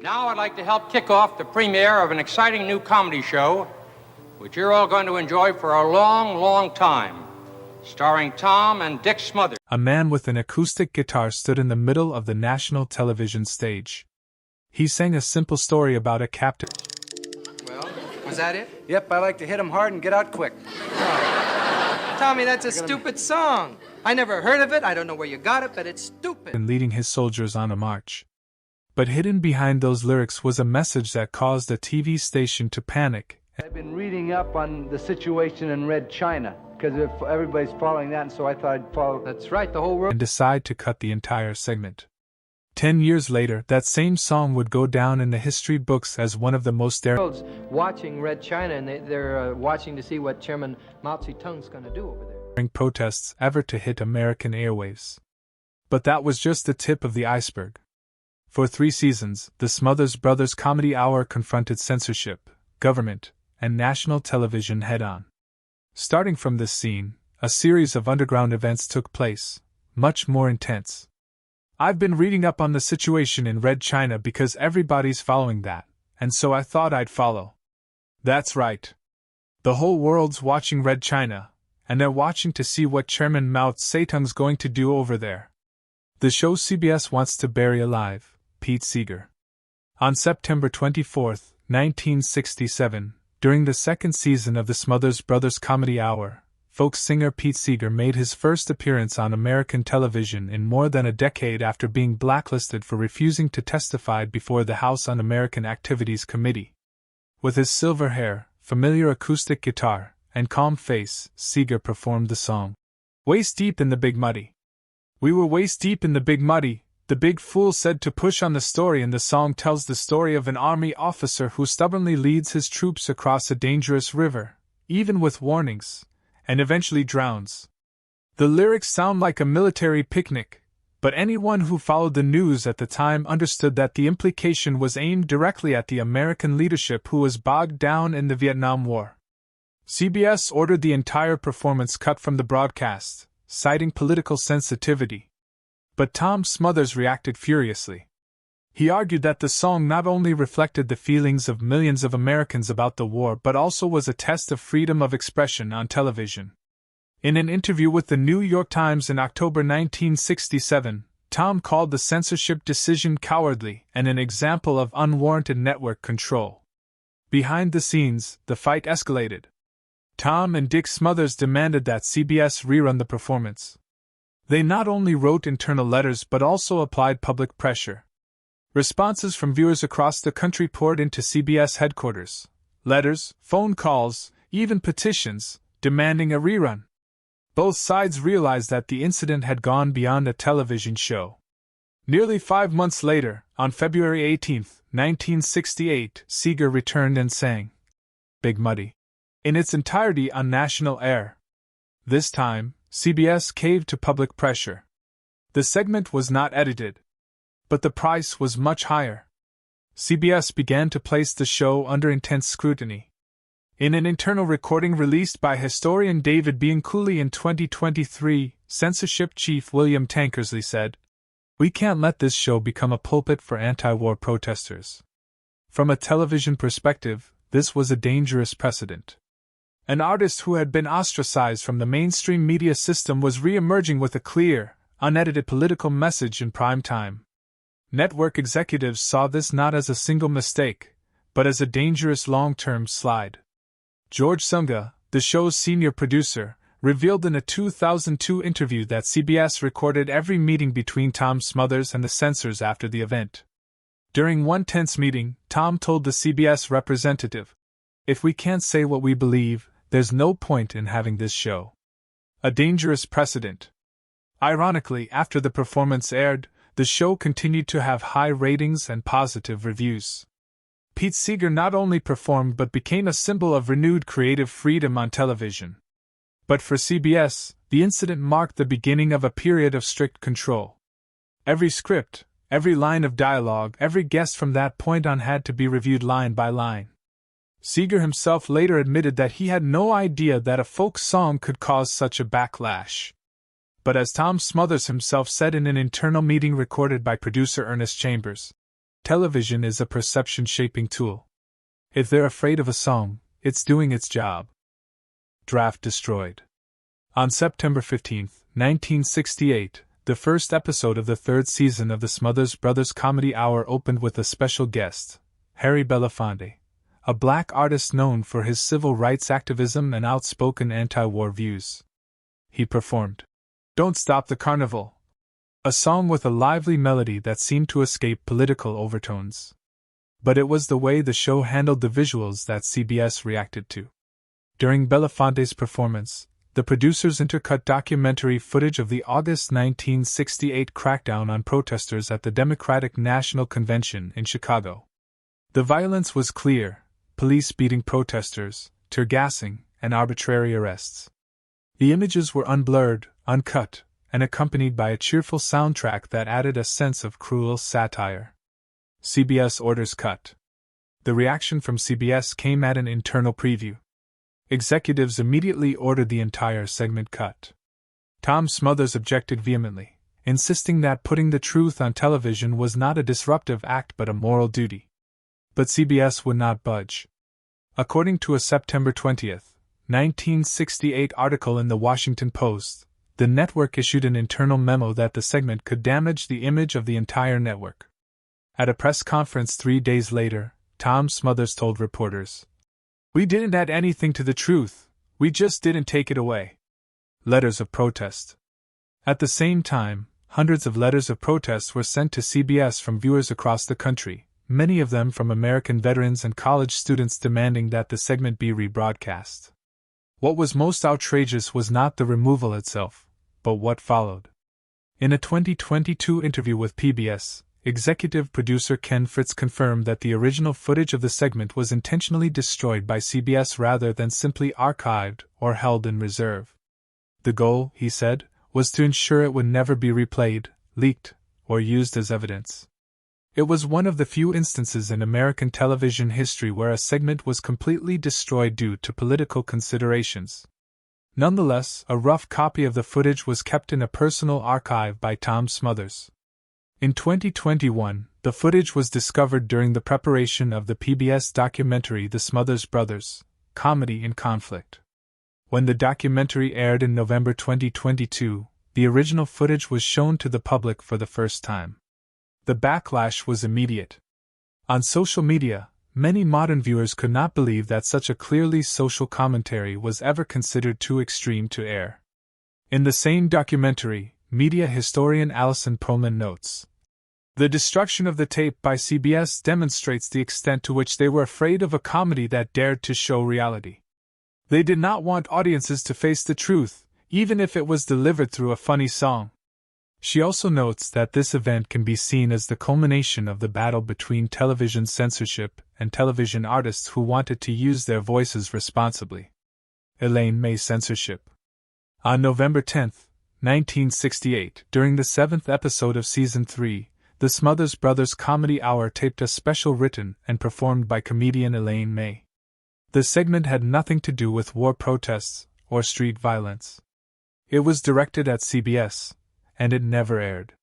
Now I'd like to help kick off the premiere of an exciting new comedy show, which you're all going to enjoy for a long, long time, starring Tom and Dick Smothers. A man with an acoustic guitar stood in the middle of the national television stage. He sang a simple story about a captain. Well, was that it? Yep, I like to hit 'em hard and get out quick. Tommy, that's a stupid song. I never heard of it, I don't know where you got it, but it's stupid. And leading his soldiers on a march. But hidden behind those lyrics was a message that caused a TV station to panic. I've been reading up on the situation in Red China, because if everybody's following that, and so I thought I'd follow. That's right, the whole world. And decide to cut the entire segment. 10 years later, that same song would go down in the history books as one of the most daring. The world's watching Red China, and they're watching to see what Chairman Mao Zedong's going to do over there. Protests ever to hit American airwaves. But that was just the tip of the iceberg. For 3 seasons, the Smothers Brothers Comedy Hour confronted censorship, government, and national television head-on. Starting from this scene, a series of underground events took place, much more intense. I've been reading up on the situation in Red China because everybody's following that, and so I thought I'd follow. That's right. The whole world's watching Red China, and they're watching to see what Chairman Mao Zedong's going to do over there. The show CBS wants to bury alive, Pete Seeger. On September 24, 1967, during the second season of the Smothers Brothers Comedy Hour, folk singer Pete Seeger made his first appearance on American television in more than a decade after being blacklisted for refusing to testify before the House Un-American Activities Committee. With his silver hair, familiar acoustic guitar, and calm face, Seeger performed the song, "Waist Deep in the Big Muddy." "We were waist deep in the big muddy," the big fool said to push on the story, and the song tells the story of an army officer who stubbornly leads his troops across a dangerous river, even with warnings, and eventually drowns. The lyrics sound like a military picnic, but anyone who followed the news at the time understood that the implication was aimed directly at the American leadership who was bogged down in the Vietnam War. CBS ordered the entire performance cut from the broadcast, citing political sensitivity. But Tom Smothers reacted furiously. He argued that the song not only reflected the feelings of millions of Americans about the war but also was a test of freedom of expression on television. In an interview with the New York Times in October 1967, Tom called the censorship decision cowardly and an example of unwarranted network control. Behind the scenes, the fight escalated. Tom and Dick Smothers demanded that CBS rerun the performance. They not only wrote internal letters but also applied public pressure. Responses from viewers across the country poured into CBS headquarters. Letters, phone calls, even petitions, demanding a rerun. Both sides realized that the incident had gone beyond a television show. Nearly 5 months later, on February 18, 1968, Seeger returned and sang "Big Muddy" in its entirety on national air. This time, CBS caved to public pressure. The segment was not edited. But the price was much higher. CBS began to place the show under intense scrutiny. In an internal recording released by historian David Bianculli in 2023, censorship chief William Tankersley said, "We can't let this show become a pulpit for anti-war protesters." From a television perspective, this was a dangerous precedent. An artist who had been ostracized from the mainstream media system was re-emerging with a clear, unedited political message in prime time. Network executives saw this not as a single mistake, but as a dangerous long-term slide. George Sunga, the show's senior producer, revealed in a 2002 interview that CBS recorded every meeting between Tom Smothers and the censors after the event. During one tense meeting, Tom told the CBS representative, "If we can't say what we believe, there's no point in having this show." A dangerous precedent. Ironically, after the performance aired, the show continued to have high ratings and positive reviews. Pete Seeger not only performed but became a symbol of renewed creative freedom on television. But for CBS, the incident marked the beginning of a period of strict control. Every script, every line of dialogue, every guest from that point on had to be reviewed line by line. Seeger himself later admitted that he had no idea that a folk song could cause such a backlash. But as Tom Smothers himself said in an internal meeting recorded by producer Ernest Chambers, Television is a perception-shaping tool. If they're afraid of a song, it's doing its job. Draft destroyed. On September 15, 1968, the first episode of the third season of the Smothers Brothers Comedy Hour opened with a special guest, Harry Belafonte, a black artist known for his civil rights activism and outspoken anti-war views. He performed "Don't Stop the Carnival," a song with a lively melody that seemed to escape political overtones. But it was the way the show handled the visuals that CBS reacted to. During Belafonte's performance, the producers intercut documentary footage of the August 1968 crackdown on protesters at the Democratic National Convention in Chicago. The violence was clear: police beating protesters, tear gassing, and arbitrary arrests. The images were unblurred, uncut, and accompanied by a cheerful soundtrack that added a sense of cruel satire. CBS orders cut. The reaction from CBS came at an internal preview. Executives immediately ordered the entire segment cut. Tom Smothers objected vehemently, insisting that putting the truth on television was not a disruptive act but a moral duty. But CBS would not budge. According to a September 20, 1968 article in the Washington Post, the network issued an internal memo that the segment could damage the image of the entire network. At a press conference 3 days later, Tom Smothers told reporters, "We didn't add anything to the truth, we just didn't take it away." Letters of protest. At the same time, hundreds of letters of protest were sent to CBS from viewers across the country, many of them from American veterans and college students demanding that the segment be rebroadcast. What was most outrageous was not the removal itself, but what followed. In a 2022 interview with PBS, executive producer Ken Fritz confirmed that the original footage of the segment was intentionally destroyed by CBS rather than simply archived or held in reserve. The goal, he said, was to ensure it would never be replayed, leaked, or used as evidence. It was one of the few instances in American television history where a segment was completely destroyed due to political considerations. Nonetheless, a rough copy of the footage was kept in a personal archive by Tom Smothers. In 2021, the footage was discovered during the preparation of the PBS documentary The Smothers Brothers, Comedy in Conflict. When the documentary aired in November 2022, the original footage was shown to the public for the first time. The backlash was immediate. On social media, many modern viewers could not believe that such a clearly social commentary was ever considered too extreme to air. In the same documentary, media historian Alison Perlman notes, "The destruction of the tape by CBS demonstrates the extent to which they were afraid of a comedy that dared to show reality. They did not want audiences to face the truth, even if it was delivered through a funny song." She also notes that this event can be seen as the culmination of the battle between television censorship and television artists who wanted to use their voices responsibly. Elaine May censorship. On November 10, 1968, during the 7th episode of Season 3, the Smothers Brothers Comedy Hour taped a special written and performed by comedian Elaine May. The segment had nothing to do with war protests or street violence. It was directed at CBS, and it never aired.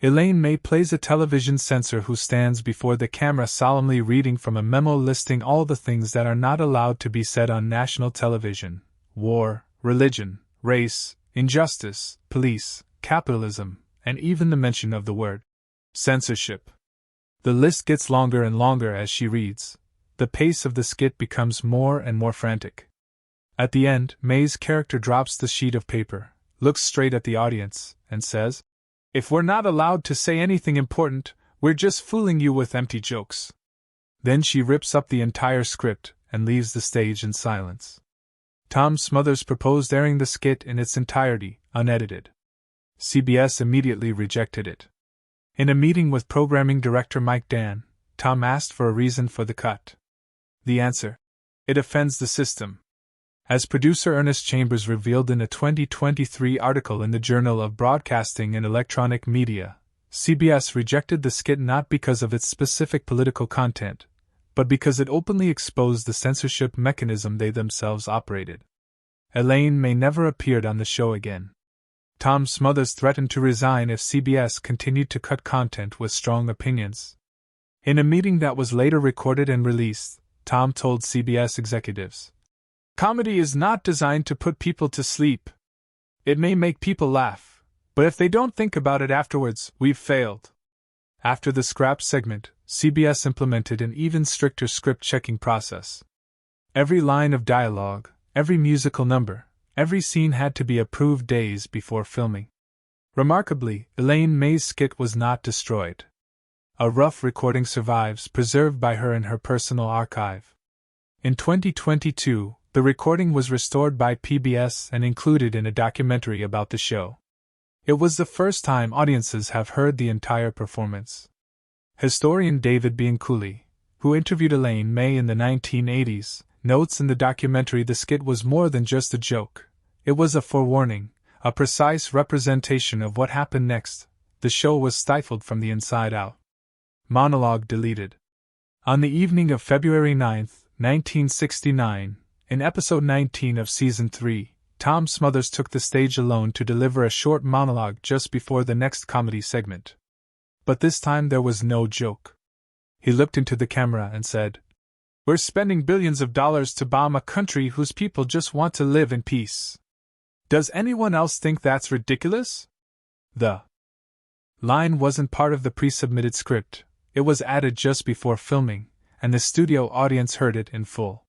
Elaine May plays a television censor who stands before the camera solemnly reading from a memo listing all the things that are not allowed to be said on national television: war, religion, race, injustice, police, capitalism, and even the mention of the word censorship. The list gets longer and longer as she reads. The pace of the skit becomes more and more frantic. At the end, May's character drops the sheet of paper, looks straight at the audience, and says, "If we're not allowed to say anything important, we're just fooling you with empty jokes." Then she rips up the entire script and leaves the stage in silence. Tom Smothers proposed airing the skit in its entirety, unedited. CBS immediately rejected it. In a meeting with programming director Mike Dan, Tom asked for a reason for the cut. The answer: "It offends the system." As producer Ernest Chambers revealed in a 2023 article in the Journal of Broadcasting and Electronic Media, CBS rejected the skit not because of its specific political content, but because it openly exposed the censorship mechanism they themselves operated. Elaine May never appeared on the show again. Tom Smothers threatened to resign if CBS continued to cut content with strong opinions. In a meeting that was later recorded and released, Tom told CBS executives, "Comedy is not designed to put people to sleep. It may make people laugh, but if they don't think about it afterwards, we've failed." After the scrap segment, CBS implemented an even stricter script-checking process. Every line of dialogue, every musical number, every scene had to be approved days before filming. Remarkably, Elaine May's skit was not destroyed. A rough recording survives, preserved by her in her personal archive. In 2022, the recording was restored by PBS and included in a documentary about the show. It was the first time audiences have heard the entire performance. Historian David Bianculli, who interviewed Elaine May in the 1980s, notes in the documentary the skit was more than just a joke. It was a forewarning, a precise representation of what happened next. The show was stifled from the inside out. Monologue deleted. On the evening of February 9, 1969, in episode 19 of season 3, Tom Smothers took the stage alone to deliver a short monologue just before the next comedy segment. But this time there was no joke. He looked into the camera and said, "We're spending billions of dollars to bomb a country whose people just want to live in peace. Does anyone else think that's ridiculous?" The line wasn't part of the pre-submitted script. It was added just before filming, and the studio audience heard it in full.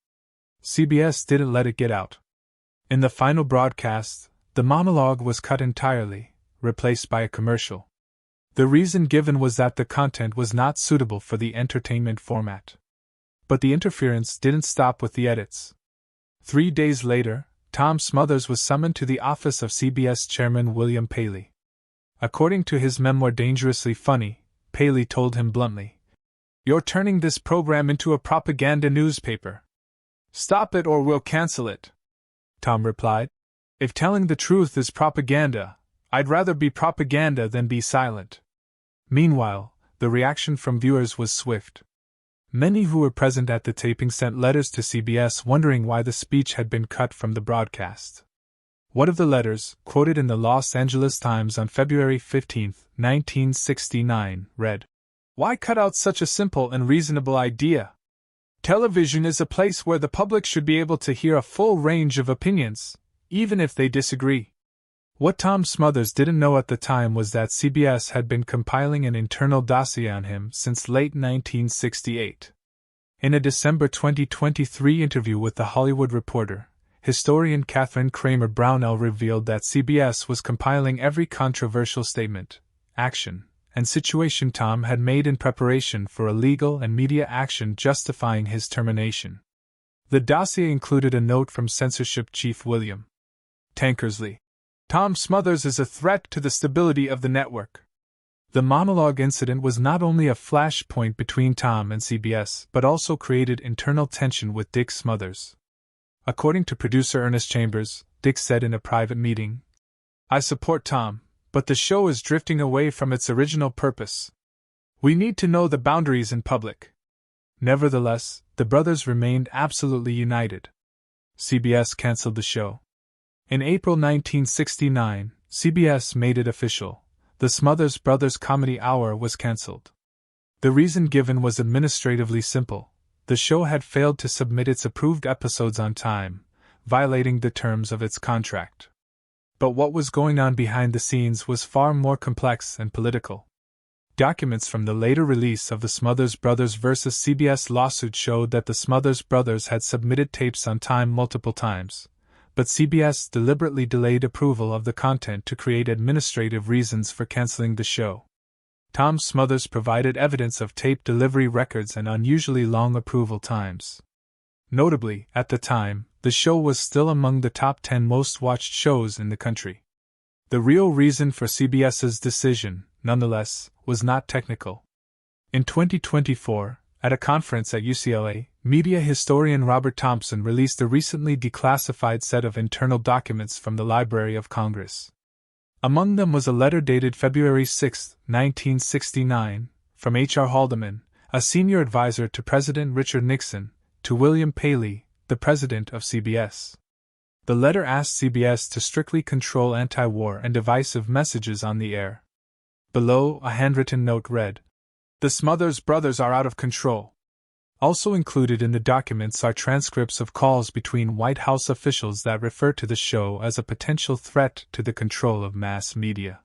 CBS didn't let it get out. In the final broadcast, the monologue was cut entirely, replaced by a commercial. The reason given was that the content was not suitable for the entertainment format. But the interference didn't stop with the edits. 3 days later, Tom Smothers was summoned to the office of CBS chairman William Paley. According to his memoir Dangerously Funny, Paley told him bluntly, "You're turning this program into a propaganda newspaper. Stop it or we'll cancel it." Tom replied, "If telling the truth is propaganda, I'd rather be propaganda than be silent." Meanwhile, the reaction from viewers was swift. Many who were present at the taping sent letters to CBS wondering why the speech had been cut from the broadcast. One of the letters, quoted in the Los Angeles Times on February 15, 1969, read, "Why cut out such a simple and reasonable idea? Television is a place where the public should be able to hear a full range of opinions, even if they disagree." What Tom Smothers didn't know at the time was that CBS had been compiling an internal dossier on him since late 1968. In a December 2023 interview with The Hollywood Reporter, historian Catherine Kramer Brownell revealed that CBS was compiling every controversial statement, action, and situation Tom had made in preparation for a legal and media action justifying his termination. The dossier included a note from censorship chief William Tankersley. "Tom Smothers is a threat to the stability of the network." The monologue incident was not only a flashpoint between Tom and CBS, but also created internal tension with Dick Smothers. According to producer Ernest Chambers, Dick said in a private meeting, "I support Tom, but the show is drifting away from its original purpose. We need to know the boundaries in public." Nevertheless, the brothers remained absolutely united. CBS canceled the show. In April 1969, CBS made it official. The Smothers Brothers Comedy Hour was canceled. The reason given was administratively simple. The show had failed to submit its approved episodes on time, violating the terms of its contract. But what was going on behind the scenes was far more complex and political. Documents from the later release of the Smothers Brothers vs. CBS lawsuit showed that the Smothers Brothers had submitted tapes on time multiple times, but CBS deliberately delayed approval of the content to create administrative reasons for canceling the show. Tom Smothers provided evidence of tape delivery records and unusually long approval times. Notably, at the time, the show was still among the top 10 most watched shows in the country. The real reason for CBS's decision, nonetheless, was not technical. In 2024, at a conference at UCLA, media historian Robert Thompson released a recently declassified set of internal documents from the Library of Congress. Among them was a letter dated February 6, 1969, from H.R. Haldeman, a senior advisor to President Richard Nixon, to William Paley, the president of CBS. The letter asked CBS to strictly control anti-war and divisive messages on the air. Below, a handwritten note read, The Smothers brothers are out of control. Also included in the documents are transcripts of calls between White House officials that refer to the show as a potential threat to the control of mass media.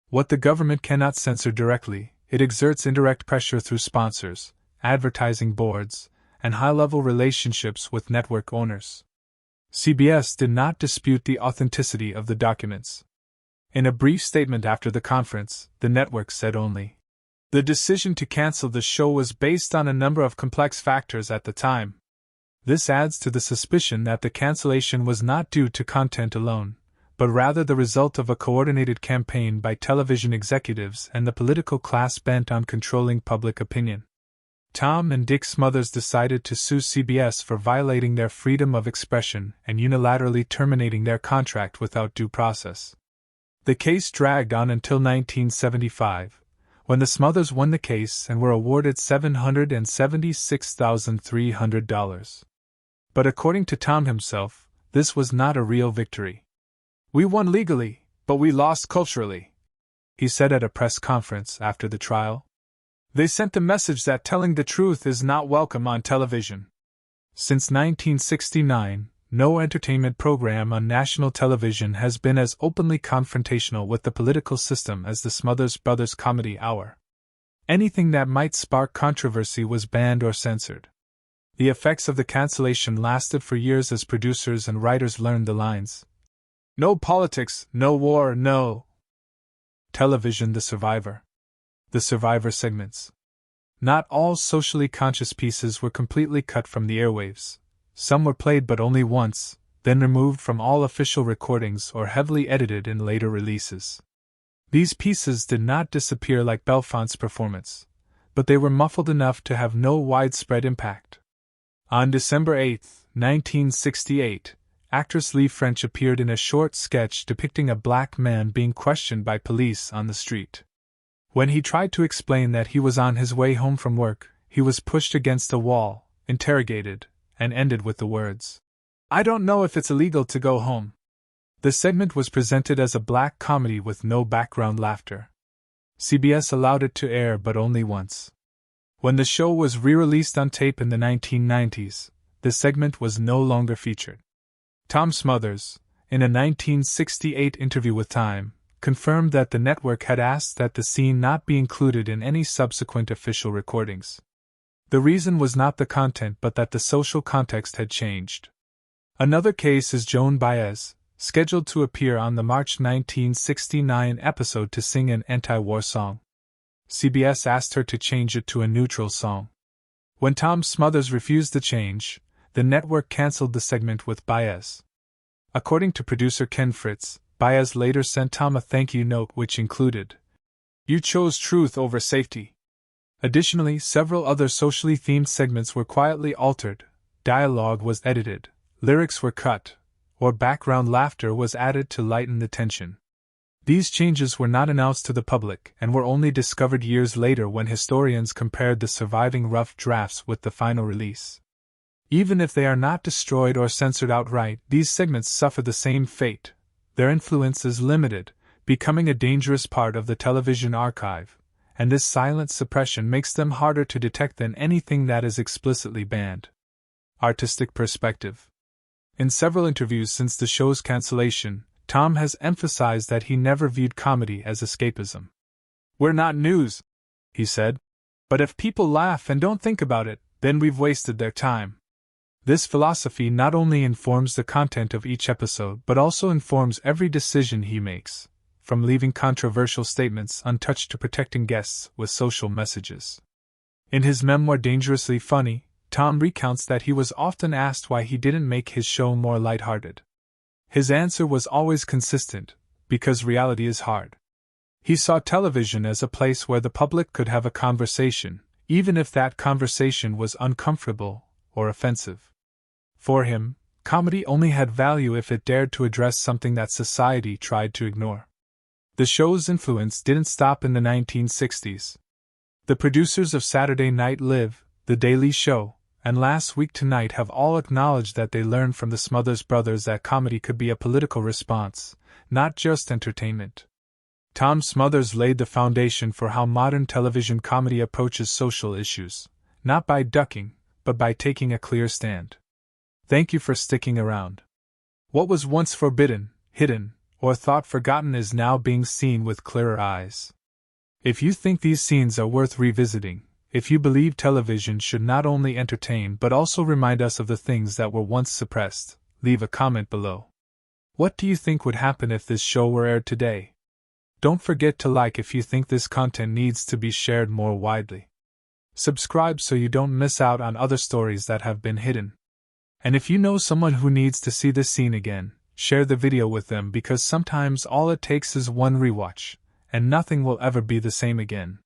What the government cannot censor directly, it exerts indirect pressure through sponsors, advertising boards, and high-level relationships with network owners. CBS did not dispute the authenticity of the documents. In a brief statement after the conference, the network said only, "The decision to cancel the show was based on a number of complex factors at the time." This adds to the suspicion that the cancellation was not due to content alone, but rather the result of a coordinated campaign by television executives and the political class bent on controlling public opinion. Tom and Dick Smothers decided to sue CBS for violating their freedom of expression and unilaterally terminating their contract without due process. The case dragged on until 1975, when the Smothers won the case and were awarded $776,300. But according to Tom himself, this was not a real victory. "We won legally, but we lost culturally," he said at a press conference after the trial. "They sent the message that telling the truth is not welcome on television." Since 1969, no entertainment program on national television has been as openly confrontational with the political system as the Smothers Brothers Comedy Hour. Anything that might spark controversy was banned or censored. The effects of the cancellation lasted for years as producers and writers learned the lines. "No politics, no war, no television, the Survivor." The Survivor segments. Not all socially conscious pieces were completely cut from the airwaves. Some were played but only once, then removed from all official recordings or heavily edited in later releases. These pieces did not disappear like Belfont's performance, but they were muffled enough to have no widespread impact. On December 8, 1968, actress Lee French appeared in a short sketch depicting a black man being questioned by police on the street. When he tried to explain that he was on his way home from work, he was pushed against a wall, interrogated, and ended with the words, "I don't know if it's illegal to go home." The segment was presented as a black comedy with no background laughter. CBS allowed it to air but only once. When the show was re-released on tape in the 1990s, the segment was no longer featured. Tom Smothers, in a 1968 interview with Time, confirmed that the network had asked that the scene not be included in any subsequent official recordings. The reason was not the content but that the social context had changed. Another case is Joan Baez, scheduled to appear on the March 1969 episode to sing an anti-war song. CBS asked her to change it to a neutral song. When Tom Smothers refused the change, the network canceled the segment with Baez. According to producer Ken Fritz, Baez later sent Tom a thank you note which included, "You chose truth over safety." Additionally, several other socially themed segments were quietly altered, dialogue was edited, lyrics were cut, or background laughter was added to lighten the tension. These changes were not announced to the public and were only discovered years later when historians compared the surviving rough drafts with the final release. Even if they are not destroyed or censored outright, these segments suffer the same fate. Their influence is limited, becoming a dangerous part of the television archive, and this silent suppression makes them harder to detect than anything that is explicitly banned. Artistic perspective. In several interviews since the show's cancellation, Tom has emphasized that he never viewed comedy as escapism. "We're not news," he said, "but if people laugh and don't think about it, then we've wasted their time." This philosophy not only informs the content of each episode but also informs every decision he makes, from leaving controversial statements untouched to protecting guests with social messages. In his memoir Dangerously Funny, Tom recounts that he was often asked why he didn't make his show more lighthearted. His answer was always consistent, because reality is hard. He saw television as a place where the public could have a conversation, even if that conversation was uncomfortable or offensive. For him, comedy only had value if it dared to address something that society tried to ignore. The show's influence didn't stop in the 1960s. The producers of Saturday Night Live, The Daily Show, and Last Week Tonight have all acknowledged that they learned from the Smothers Brothers that comedy could be a political response, not just entertainment. Tom Smothers laid the foundation for how modern television comedy approaches social issues, not by ducking, but by taking a clear stand. Thank you for sticking around. What was once forbidden, hidden, or thought forgotten is now being seen with clearer eyes. If you think these scenes are worth revisiting, if you believe television should not only entertain but also remind us of the things that were once suppressed, leave a comment below. What do you think would happen if this show were aired today? Don't forget to like if you think this content needs to be shared more widely. Subscribe so you don't miss out on other stories that have been hidden. And if you know someone who needs to see this scene again, share the video with them because sometimes all it takes is one rewatch, and nothing will ever be the same again.